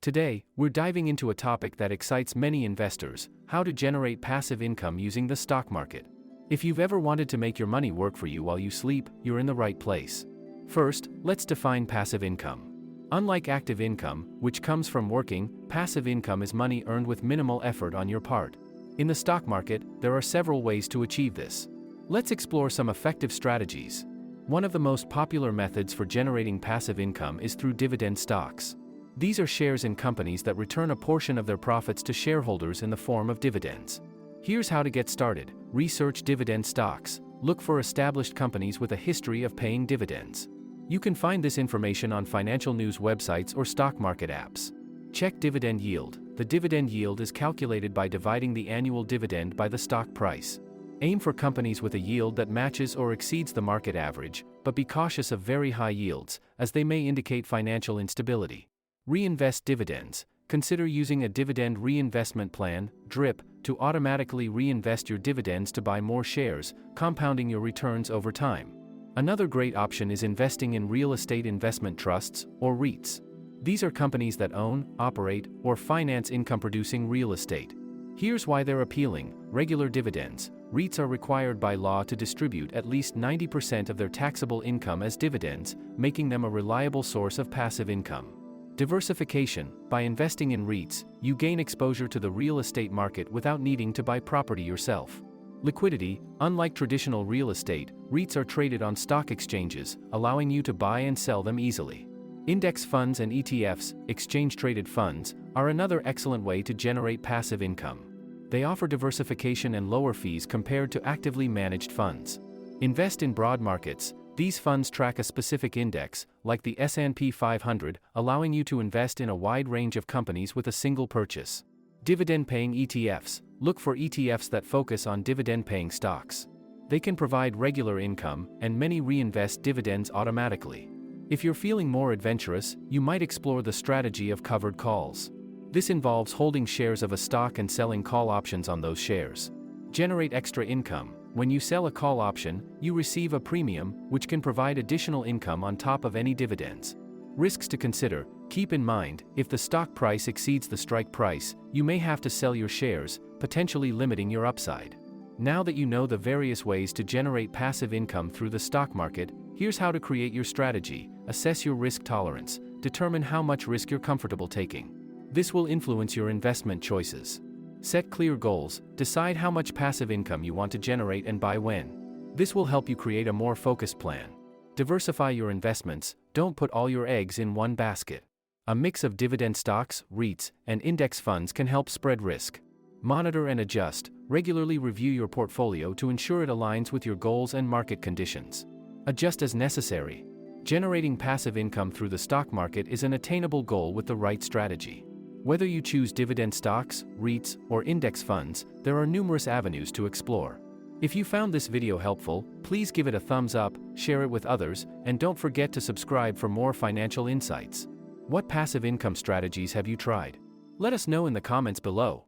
Today, we're diving into a topic that excites many investors: how to generate passive income using the stock market. If you've ever wanted to make your money work for you while you sleep, you're in the right place. First, let's define passive income. Unlike active income, which comes from working, passive income is money earned with minimal effort on your part. In the stock market, there are several ways to achieve this. Let's explore some effective strategies. One of the most popular methods for generating passive income is through dividend stocks. These are shares in companies that return a portion of their profits to shareholders in the form of dividends. Here's how to get started. Research dividend stocks. Look for established companies with a history of paying dividends. You can find this information on financial news websites or stock market apps. Check dividend yield. The dividend yield is calculated by dividing the annual dividend by the stock price. Aim for companies with a yield that matches or exceeds the market average, but be cautious of very high yields, as they may indicate financial instability. Reinvest dividends. Consider using a dividend reinvestment plan, DRIP, to automatically reinvest your dividends to buy more shares, compounding your returns over time. Another great option is investing in real estate investment trusts, or REITs. These are companies that own, operate, or finance income-producing real estate. Here's why they're appealing. Regular dividends. REITs are required by law to distribute at least 90% of their taxable income as dividends, making them a reliable source of passive income. Diversification. By investing in REITs, you gain exposure to the real estate market without needing to buy property yourself. Liquidity. Unlike traditional real estate, REITs are traded on stock exchanges, allowing you to buy and sell them easily. Index funds and ETFs, exchange-traded funds, are another excellent way to generate passive income. They offer diversification and lower fees compared to actively managed funds. Invest in broad markets. These funds track a specific index, like the S&P 500, allowing you to invest in a wide range of companies with a single purchase. Dividend-paying ETFs. Look for ETFs that focus on dividend-paying stocks. They can provide regular income, and many reinvest dividends automatically. If you're feeling more adventurous, you might explore the strategy of covered calls. This involves holding shares of a stock and selling call options on those shares. Generate extra income. When you sell a call option, you receive a premium, which can provide additional income on top of any dividends. Risks to consider. Keep in mind, if the stock price exceeds the strike price, you may have to sell your shares, potentially limiting your upside. Now that you know the various ways to generate passive income through the stock market, here's how to create your strategy. Assess your risk tolerance. Determine how much risk you're comfortable taking. This will influence your investment choices. Set clear goals. Decide how much passive income you want to generate and by when. This will help you create a more focused plan. Diversify your investments. Don't put all your eggs in one basket. A mix of dividend stocks, REITs, and index funds can help spread risk. Monitor and adjust. Regularly review your portfolio to ensure it aligns with your goals and market conditions. Adjust as necessary. Generating passive income through the stock market is an attainable goal with the right strategy. Whether you choose dividend stocks, REITs, or index funds, there are numerous avenues to explore. If you found this video helpful, please give it a thumbs up, share it with others, and don't forget to subscribe for more financial insights. What passive income strategies have you tried? Let us know in the comments below.